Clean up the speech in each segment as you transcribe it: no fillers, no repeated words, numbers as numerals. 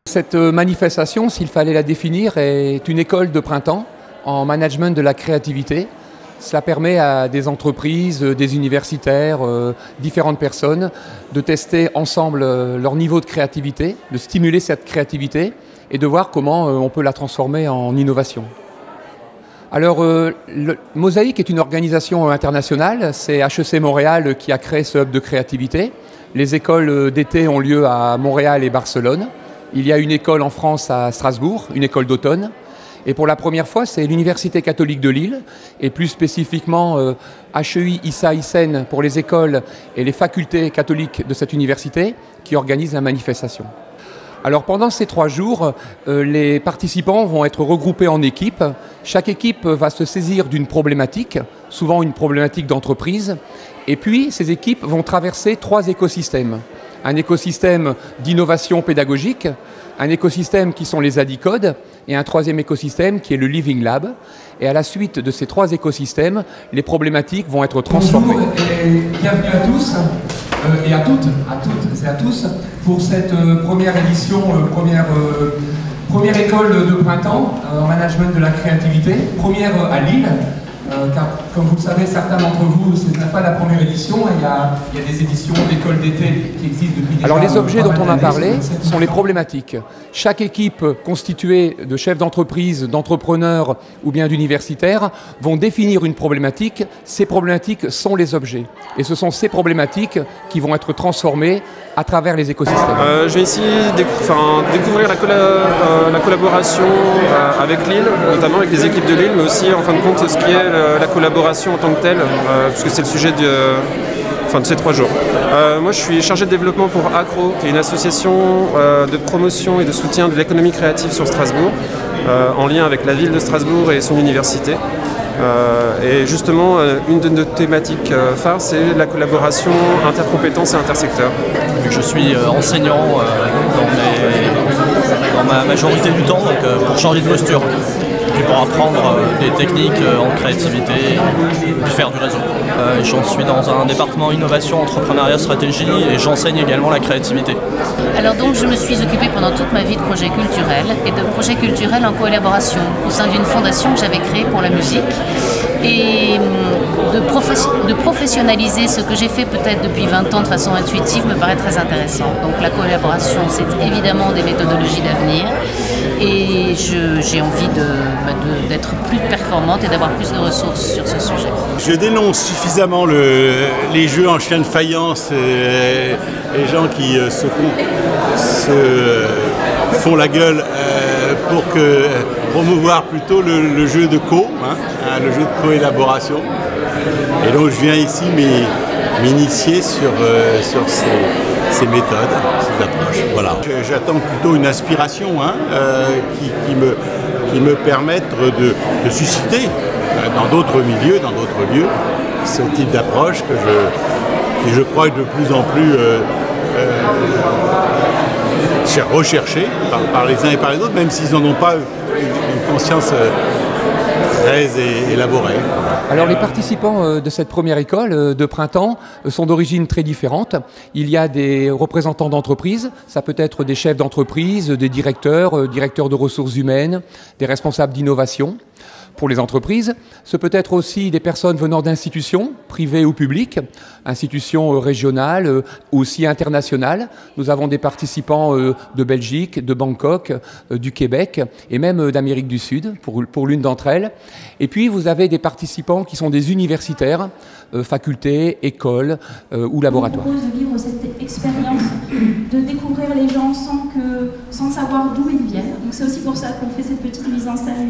Cette manifestation, s'il fallait la définir, est une école de printemps en management de la créativité. Cela permet à des entreprises, des universitaires, différentes personnes de tester ensemble leur niveau de créativité, de stimuler cette créativité et de voir comment on peut la transformer en innovation. Alors, Mosaïque est une organisation internationale, c'est HEC Montréal qui a créé ce hub de créativité. Les écoles d'été ont lieu à Montréal et Barcelone. Il y a une école en France à Strasbourg, une école d'automne. Et pour la première fois, c'est l'Université catholique de Lille, et plus spécifiquement HEI Issa Hissène pour les écoles et les facultés catholiques de cette université qui organisent la manifestation. Alors pendant ces 3 jours, les participants vont être regroupés en équipes. Chaque équipe va se saisir d'une problématique, souvent une problématique d'entreprise. Et puis ces équipes vont traverser 3 écosystèmes. Un écosystème d'innovation pédagogique, un écosystème qui sont les Adicodes et un 3e écosystème qui est le Living Lab. Et à la suite de ces 3 écosystèmes, les problématiques vont être transformées. Bonjour et bienvenue à tous et à toutes et à tous pour cette première édition, première école de printemps en management de la créativité, première à Lille. Car, comme vous le savez, certains d'entre vous, ce n'est pas la première édition, il y a des éditions d'écoles d'été qui existent depuis déjà. Alors les objets dont on a parlé sont les problématiques. Chaque équipe constituée de chefs d'entreprise, d'entrepreneurs ou bien d'universitaires vont définir une problématique. Ces problématiques sont les objets. Et ce sont ces problématiques qui vont être transformées à travers les écosystèmes. Je vais ici découvrir la collaboration avec Lille, notamment avec les équipes de Lille, mais aussi en fin de compte ce qui est la collaboration en tant que telle, puisque c'est le sujet de ces 3 jours. Moi je suis chargé de développement pour ACRO, qui est une association de promotion et de soutien de l'économie créative sur Strasbourg, en lien avec la ville de Strasbourg et son université. Et justement, une de nos thématiques phares, c'est la collaboration intercompétences et intersecteurs. Je suis enseignant dans ma majorité du temps, donc pour changer de posture. Et pour apprendre des techniques en créativité et faire du réseau. J'en suis dans un département innovation, entrepreneuriat, stratégie et j'enseigne également la créativité. Alors donc je me suis occupée pendant toute ma vie de projets culturels et de projets culturels en collaboration au sein d'une fondation que j'avais créée pour la musique et de professionnaliser ce que j'ai fait peut-être depuis 20 ans de façon intuitive me paraît très intéressant. Donc la collaboration, c'est évidemment des méthodologies d'avenir et j'ai envie d'être plus performante et d'avoir plus de ressources sur ce sujet. Je dénonce suffisamment les jeux en chien de faïence, les gens qui se font la gueule pour promouvoir plutôt le jeu de le jeu de co-élaboration. Et donc je viens ici m'initier sur ces méthodes, ces approches. Voilà. J'attends plutôt une inspiration qui me permette de susciter dans d'autres milieux, dans d'autres lieux, ce type d'approche que je crois de plus en plus recherchée par les uns et par les autres, même s'ils n'en ont pas une conscience très élaborée. Alors les participants de cette première école de printemps sont d'origines très différentes. Il y a des représentants d'entreprises, ça peut être des chefs d'entreprise, des directeurs, directeurs de ressources humaines, des responsables d'innovation. Pour les entreprises, ce peut être aussi des personnes venant d'institutions, privées ou publiques, institutions régionales, aussi internationales. Nous avons des participants de Belgique, de Bangkok, du Québec et même d'Amérique du Sud, pour l'une d'entre elles. Et puis vous avez des participants qui sont des universitaires, facultés, écoles ou laboratoires. Je propose de vivre cette expérience, de découvrir les gens sans savoir d'où ils viennent. Donc c'est aussi pour ça qu'on fait cette petite mise en scène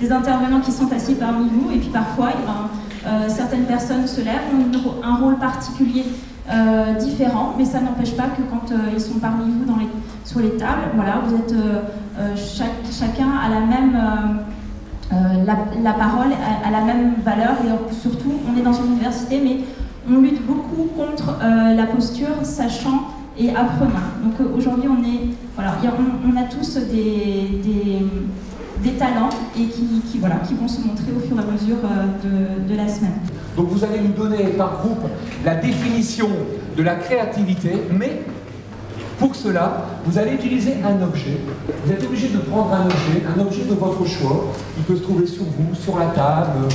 des intervenants qui sont assis parmi vous. Et puis parfois, certaines personnes se lèvent, ont un rôle particulier différent, mais ça n'empêche pas que quand ils sont parmi vous sur les tables, voilà, vous êtes chacun à la même la parole a la même valeur et surtout on est dans une université mais on lutte beaucoup contre la posture sachant et apprenant. Donc aujourd'hui on a tous des talents et qui vont se montrer au fur et à mesure de la semaine. Donc vous allez nous donner par groupe la définition de la créativité, mais pour cela, vous allez utiliser un objet. Vous êtes obligé de prendre un objet de votre choix. Il peut se trouver sur vous, sur la table,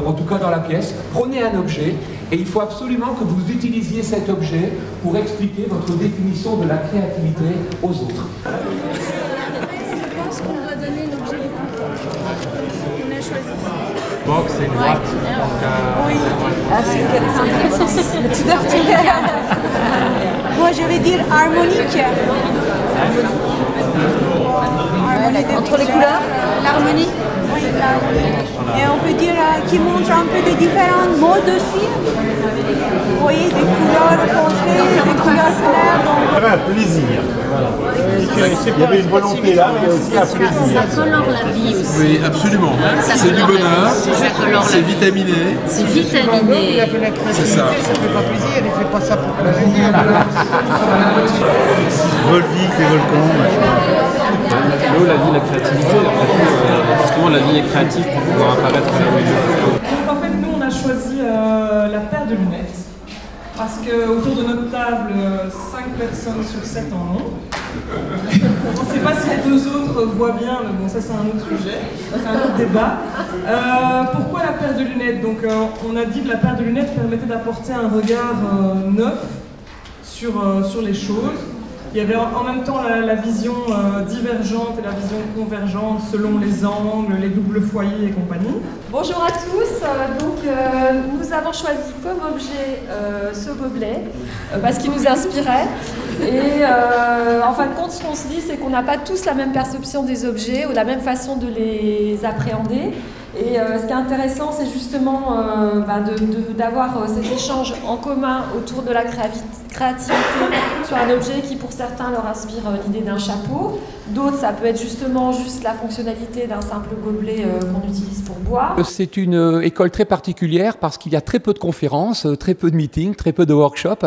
en tout cas dans la pièce. Prenez un objet et il faut absolument que vous utilisiez cet objet pour expliquer votre définition de la créativité aux autres. Je pense qu'on doit donner l'objet qu'on a choisi. Box et droite. Oui. C'est intéressant. Tout à fait. Moi, je vais dire harmonique. Entre les couleurs, l'harmonie. Oui, l'harmonie. Et on peut dire qui montre un peu des différents modes aussi. Vous voyez, des couleurs foncées, des couleurs claires. Il y avait un plaisir. Voilà. Il y avait une volonté là, mais il y a aussi un plaisir. Ça colore la vie aussi. Oui, absolument. C'est du bonheur, c'est vitaminé. C'est vitaminé. C'est ça. Ça fait pas plaisir, il fait pas ça pour plaisir. Volvic, les volcans, L'eau, la vie, la créativité. Justement, la vie est créative pour pouvoir apparaître là où il faut. Donc en fait, nous, on a choisi la paire de lunettes. Parce qu'autour de notre table, 5 personnes sur 7 en ont. On ne sait pas si les 2 autres voient bien, mais bon, ça c'est un autre sujet, c'est un autre débat. Pourquoi la paire de lunettes? Donc on a dit que la paire de lunettes permettait d'apporter un regard neuf sur les choses. Il y avait en même temps la vision divergente et la vision convergente selon les angles, les doubles foyers et compagnie. Bonjour à tous, nous avons choisi comme objet ce gobelet parce qu'il nous inspirait et en fin de compte ce qu'on se dit c'est qu'on n'a pas tous la même perception des objets ou la même façon de les appréhender et ce qui est intéressant c'est justement d'avoir cet échange en commun autour de la créativité sur un objet qui pour certains leur inspire l'idée d'un chapeau, d'autres ça peut être justement juste la fonctionnalité d'un simple gobelet qu'on utilise pour boire. C'est une école très particulière parce qu'il y a très peu de conférences, très peu de meetings, très peu de workshops.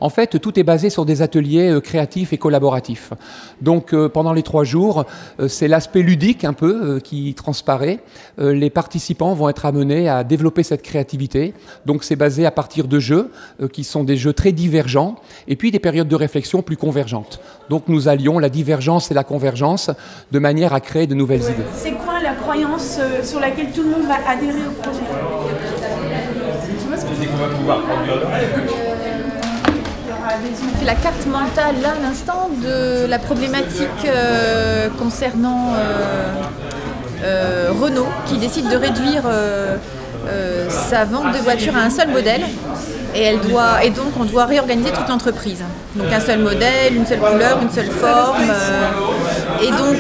En fait, tout est basé sur des ateliers créatifs et collaboratifs. Donc pendant les 3 jours, c'est l'aspect ludique un peu qui transparaît. Les participants vont être amenés à développer cette créativité. Donc c'est basé à partir de jeux qui sont des jeux très divergents et puis des périodes de réflexion plus convergentes. Donc nous allions la divergence et la convergence de manière à créer de nouvelles idées. C'est quoi la croyance sur laquelle tout le monde va adhérer au projet? Tu vois ce que c'est qu'on va pouvoir produire? On fait la carte mentale là à l'instant de la problématique concernant Renault qui décide de réduire sa vente de voitures à un seul modèle et donc on doit réorganiser toute l'entreprise. Donc un seul modèle, une seule couleur, une seule forme et donc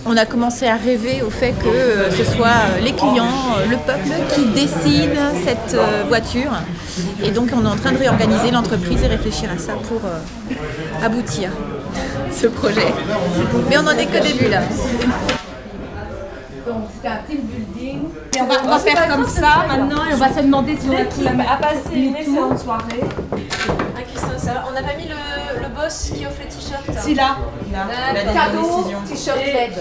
on a commencé à rêver au fait que ce soit les clients, le peuple qui décide cette voiture. Et donc on est en train de réorganiser l'entreprise et réfléchir à ça pour aboutir ce projet. Mais on n'en est qu'au début là. Donc c'était un team building. Et on va faire comme ça maintenant et on va se demander si l'équipe a passé une excellente soirée. On n'a pas mis le boss qui offre les t-shirts. Si là. Cadeau, t-shirt LED.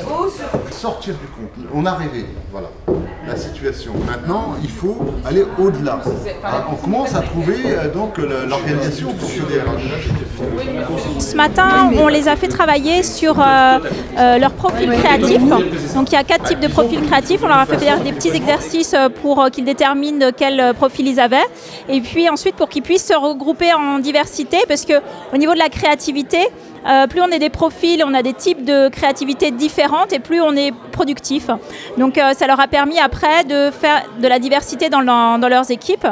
Sortir du compte. On a rêvé, voilà, la situation. Maintenant, il faut aller au-delà. On commence à trouver donc l'organisation fonctionnelle. Ce matin, on les a fait travailler sur leur profil créatif. Donc il y a 4 types de profils créatifs. On leur a fait faire des petits exercices pour qu'ils déterminent quel profil ils avaient. Et puis ensuite pour qu'ils puissent se regrouper en diversité, parce qu'au niveau de la créativité, plus on est des profils, on a des types de créativité différentes et plus on est productif. Donc ça leur a permis après de faire de la diversité dans leurs équipes.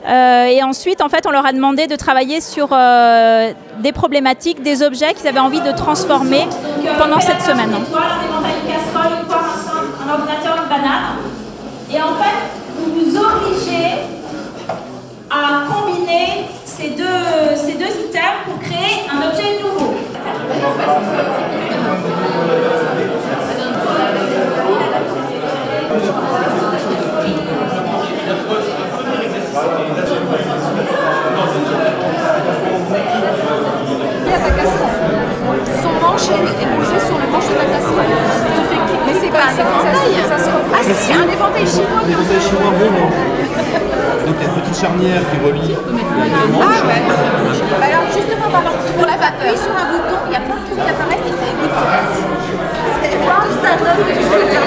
Et ensuite, en fait, on leur a demandé de travailler sur des problématiques, des objets qu'ils avaient envie de transformer pendant cette semaine. Une casserole, une poire, un ordinateur, une banane. Et en fait, vous vous obligez à combiner ces deux items pour créer un objet nouveau. Son manche est posée sur le juste la casserole. Mais c'est pas un éventail. Ah si, c'est un éventail chinois. Un éventail chinois rond. Donc il y a une petite charnière qui relie les manches. Ah ouais. Alors justement, pour la vapeur, sur un bouton, il y a plein de trucs qui apparaissent et ça égoutte. C'est pas un stade-up que tu peux faire.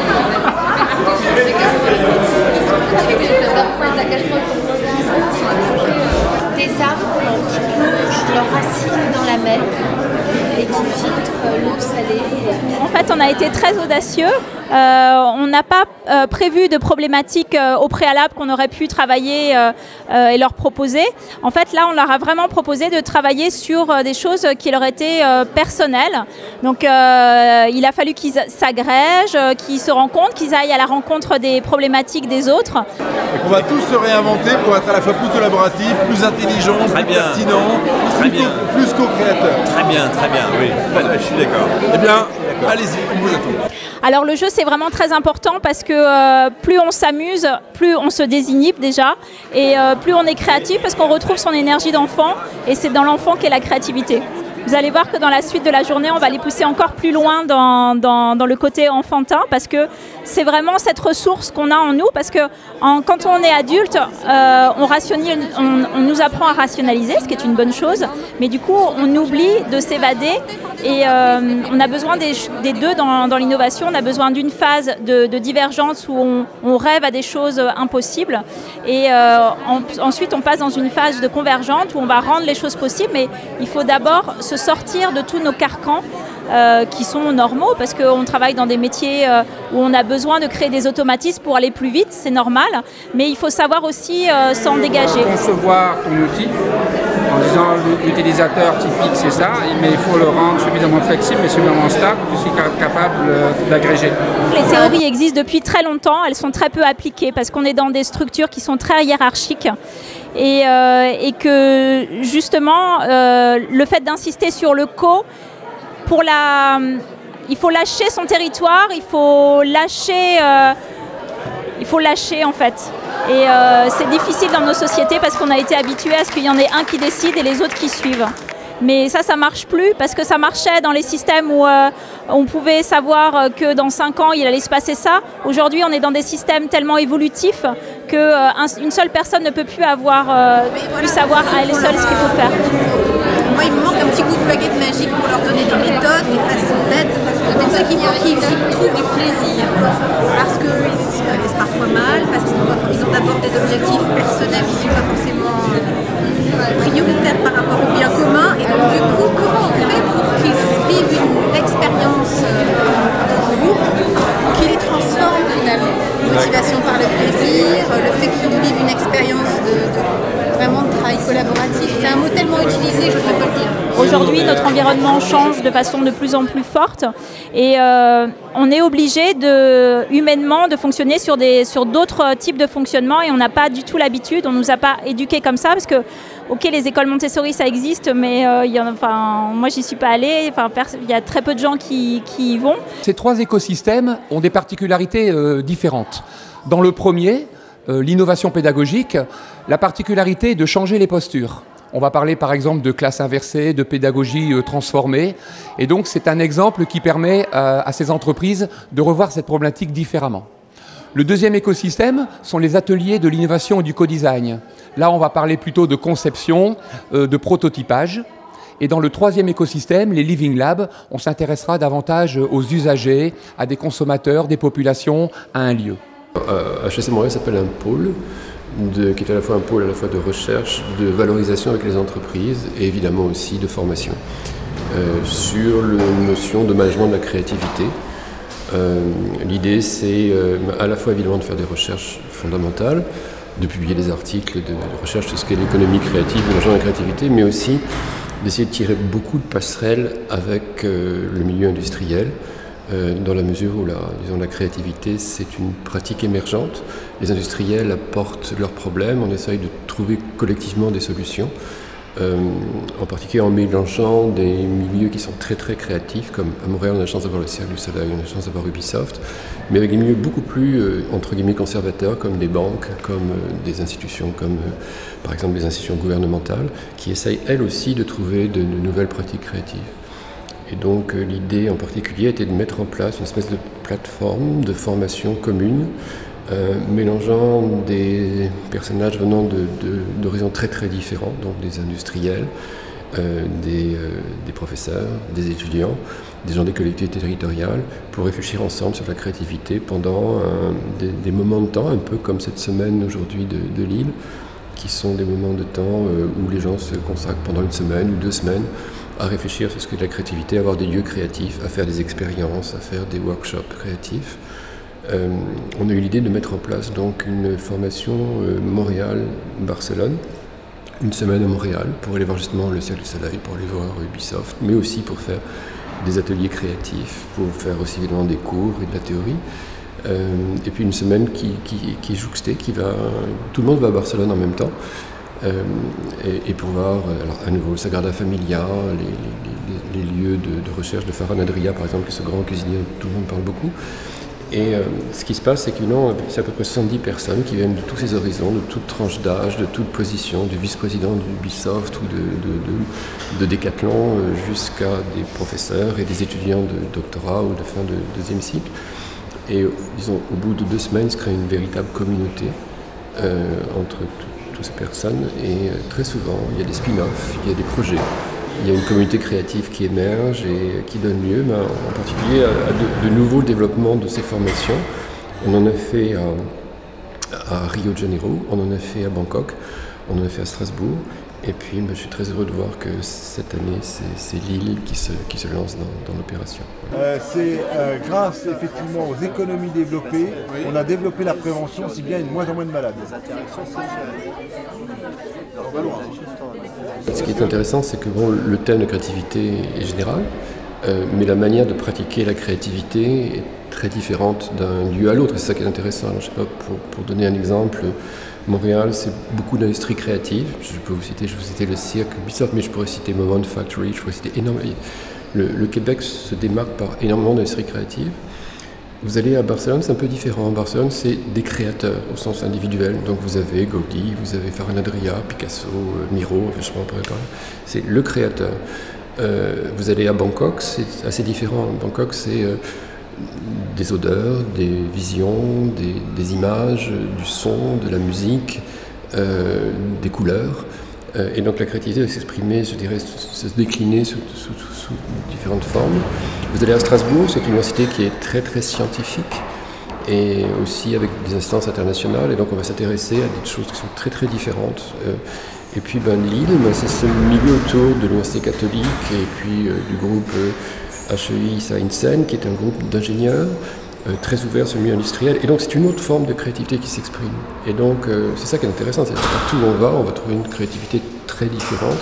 Des arbres qui plongent leurs racines dans la mer et qui filtrent l'eau salée. En fait, on a été très audacieux. On n'a pas prévu de problématiques au préalable qu'on aurait pu travailler et leur proposer. En fait, là, on leur a vraiment proposé de travailler sur des choses qui leur étaient personnelles. Donc, il a fallu qu'ils s'agrègent, qu'ils se rendent compte, qu'ils aillent à la rencontre des problématiques des autres. Et qu'on va tous se réinventer pour être à la fois plus collaboratif, plus intelligent, plus pertinent, plus co-créateur. Très bien, oui. Je suis d'accord. Eh bien, allez-y, on vous attend. Alors le jeu c'est vraiment très important parce que plus on s'amuse, plus on se désinhibe déjà et plus on est créatif parce qu'on retrouve son énergie d'enfant et c'est dans l'enfant qu'est la créativité. Vous allez voir que dans la suite de la journée, on va les pousser encore plus loin dans le côté enfantin parce que c'est vraiment cette ressource qu'on a en nous parce que quand on est adulte, on nous apprend à rationaliser, ce qui est une bonne chose, mais du coup, on oublie de s'évader et on a besoin des deux dans l'innovation. On a besoin d'une phase de divergence où on rêve à des choses impossibles et ensuite on passe dans une phase de convergente où on va rendre les choses possibles, mais il faut d'abord se sortir de tous nos carcans qui sont normaux parce qu'on travaille dans des métiers où on a besoin de créer des automatismes pour aller plus vite, c'est normal, mais il faut savoir aussi s'en dégager. Concevoir ton outil en disant l'utilisateur typique c'est ça, mais il faut le rendre suffisamment flexible et suffisamment stable que tu sois capable d'agréger. Les théories existent depuis très longtemps, elles sont très peu appliquées parce qu'on est dans des structures qui sont très hiérarchiques et que justement le fait d'insister sur le co, il faut lâcher son territoire, il faut lâcher en fait. Et c'est difficile dans nos sociétés parce qu'on a été habitué à ce qu'il y en ait un qui décide et les autres qui suivent. Mais ça marche plus parce que ça marchait dans les systèmes où on pouvait savoir que dans 5 ans, il allait se passer ça. Aujourd'hui, on est dans des systèmes tellement évolutifs qu'une seule personne ne peut plus savoir à elle seule ce qu'il faut faire. Moi, il me manque un petit coup de baguette magique pour leur donner des méthodes, des façons d'être. C'est pour ça qu'il faut qu'ils trouvent du plaisir. Parce qu'ils se connaissent parfois mal, parce qu'ils ont d'abord des objectifs personnels qui ne sont pas forcément prioritaires par rapport au bien commun. Et donc, du coup, comment on fait pour qu'ils vivent une expérience de groupe qui les transforme finalement? Motivation par le plaisir, le fait qu'ils vivent une expérience vraiment de travail collaboratif. C'est un mot tellement utilisé, je ne peux pas le dire. Aujourd'hui, notre environnement change de façon de plus en plus forte et on est obligé humainement de fonctionner sur d'autres types de fonctionnement et on n'a pas du tout l'habitude, on ne nous a pas éduqués comme ça parce que ok, les écoles Montessori ça existe, mais moi j'y suis pas allée, il y a très peu de gens qui y vont. Ces 3 écosystèmes ont des particularités différentes. Dans le premier, l'innovation pédagogique, la particularité est de changer les postures. On va parler par exemple de classe inversée, de pédagogie transformée. Et donc c'est un exemple qui permet à ces entreprises de revoir cette problématique différemment. Le deuxième écosystème sont les ateliers de l'innovation et du co-design. Là, on va parler plutôt de conception, de prototypage. Et dans le troisième écosystème, les Living Labs, on s'intéressera davantage aux usagers, à des consommateurs, des populations, à un lieu. HEC Montréal s'appelle un pôle, qui est à la fois un pôle à la fois de recherche, de valorisation avec les entreprises et évidemment aussi de formation. Sur la notion de management de la créativité, l'idée c'est à la fois évidemment de faire des recherches fondamentales, de publier des articles de recherche sur ce qu'est l'économie créative, le management de la créativité, mais aussi d'essayer de tirer beaucoup de passerelles avec le milieu industriel, dans la mesure où la créativité c'est une pratique émergente. Les industriels apportent leurs problèmes, on essaye de trouver collectivement des solutions, en particulier en mélangeant des milieux qui sont très très créatifs, comme à Montréal on a la chance d'avoir le Cirque du Soleil, on a la chance d'avoir Ubisoft, mais avec des milieux beaucoup plus entre guillemets conservateurs, comme des banques, comme des institutions, comme par exemple des institutions gouvernementales, qui essayent elles aussi de trouver de nouvelles pratiques créatives. Et donc l'idée en particulier était de mettre en place une espèce de plateforme de formation commune, mélangeant des personnages venant d'horizons très très différents, donc des industriels, des professeurs, des étudiants, des gens des collectivités territoriales, pour réfléchir ensemble sur la créativité pendant des moments de temps, un peu comme cette semaine aujourd'hui de Lille, qui sont des moments de temps où les gens se consacrent pendant une semaine ou 2 semaines à réfléchir sur ce qu'est la créativité, à avoir des lieux créatifs, à faire des expériences, à faire des workshops créatifs. On a eu l'idée de mettre en place donc une formation Montréal-Barcelone, une semaine à Montréal pour aller voir justement le Cirque du Soleil, pour aller voir Ubisoft, mais aussi pour faire des ateliers créatifs, pour faire aussi évidemment des cours et de la théorie. Et puis une semaine qui est jouxtée, tout le monde va à Barcelone en même temps, et pour voir alors, à nouveau le Sagrada Familia, les lieux de recherche de Ferran Adrià par exemple, qui est ce grand cuisinier dont tout le monde parle beaucoup. Et ce qui se passe, c'est c'est à peu près 70 personnes qui viennent de tous ces horizons, de toute tranche d'âge, de toute position, du vice-président d'Ubisoft ou de Decathlon jusqu'à des professeurs et des étudiants de doctorat ou de fin de 2e cycle. Et disons, au bout de 2 semaines, il se crée une véritable communauté entre toutes ces personnes. Et très souvent, il y a des spin-offs, il y a des projets. Il y a une communauté créative qui émerge et qui donne lieu, en particulier à de nouveaux développements de ces formations. On en a fait à Rio de Janeiro, on en a fait à Bangkok, on en a fait à Strasbourg. Et puis je suis très heureux de voir que cette année, c'est Lille qui se lance dans l'opération. C'est grâce effectivement aux économies développées, on a développé la prévention, si bien il y a de moins en moins de malades. Ce qui est intéressant, c'est que le thème de créativité est général, mais la manière de pratiquer la créativité est très différente d'un lieu à l'autre. C'est ça qui est intéressant. Alors, je sais pas, pour donner un exemple, Montréal, c'est beaucoup d'industrie créative. Je vais vous citer le cirque Ubisoft, mais je pourrais citer Moment Factory, je pourrais citer énormément. Le Québec se démarque par énormément d'industrie créative. Vous allez à Barcelone, c'est un peu différent. Barcelone, c'est des créateurs au sens individuel. Donc vous avez Gaudí, vous avez Ferran Adrià, Picasso, Miro, je ne sais pas, c'est le créateur. Vous allez à Bangkok, c'est assez différent. Bangkok, c'est des odeurs, des visions, des images, du son, de la musique, des couleurs. Et donc la créativité va s'exprimer, je dirais, se décliner sous différentes formes. Vous allez à Strasbourg, c'est une université qui est très très scientifique et aussi avec des instances internationales. Et donc on va s'intéresser à des choses qui sont très très différentes. Et puis Lille, c'est ce milieu autour de l'université catholique et puis du groupe HEI Saint-Seine, qui est un groupe d'ingénieurs très ouvert sur le milieu industriel. Et donc c'est une autre forme de créativité qui s'exprime. Et donc c'est ça qui est intéressant, c'est que partout où on va trouver une créativité très différente,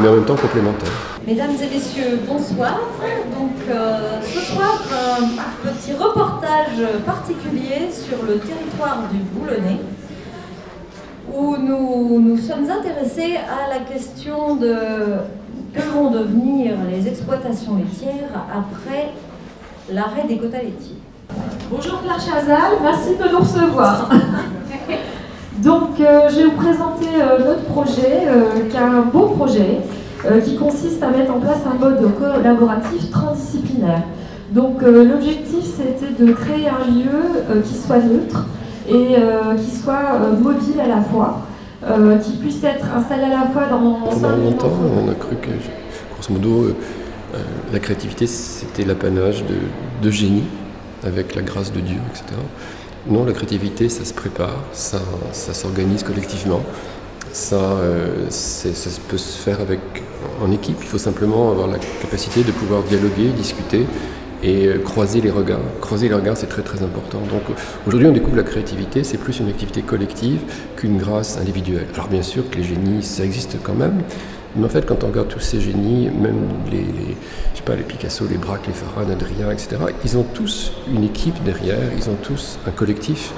mais en même temps complémentaire. Mesdames et messieurs, bonsoir. Donc ce soir, un petit reportage particulier sur le territoire du Boulonnais, où nous sommes intéressés à la question de que vont devenir les exploitations laitières après l'arrêt des quotas laitiers. Bonjour Claire Chazal, merci de nous recevoir. Donc je vais vous présenter notre projet, qui est un beau projet, qui consiste à mettre en place un mode collaboratif transdisciplinaire. Donc l'objectif c'était de créer un lieu qui soit neutre et qui soit mobile à la fois, qui puisse être installé à la fois dans... Pendant longtemps, on a cru que, grosso modo, la créativité c'était l'apanage de génie, avec la grâce de Dieu, etc. Non, la créativité, ça se prépare, ça s'organise collectivement, ça peut se faire en équipe. Il faut simplement avoir la capacité de pouvoir dialoguer, discuter et croiser les regards. Croiser les regards, c'est très très important. Donc aujourd'hui, on découvre la créativité, c'est plus une activité collective qu'une grâce individuelle. Alors bien sûr que les génies, ça existe quand même, mais en fait, quand on regarde tous ces génies, même les Picasso, les Braque, les Ferran, Adrià, etc., ils ont tous une équipe derrière, ils ont tous un collectif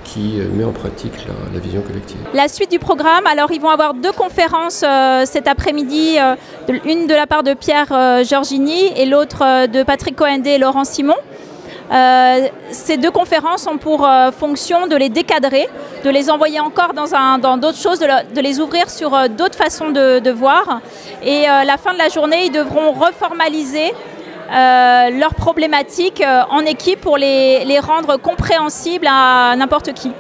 qui met en pratique la vision collective. La suite du programme, alors ils vont avoir 2 conférences cet après-midi, une de la part de Pierre Giorgini et l'autre de Patrick Coendé et Laurent Simon. Ces 2 conférences ont pour fonction de les décadrer, de les envoyer encore dans d'autres choses, de les ouvrir sur d'autres façons de voir. Et à la fin de la journée, ils devront reformaliser leurs problématiques en équipe pour les rendre compréhensibles à n'importe qui.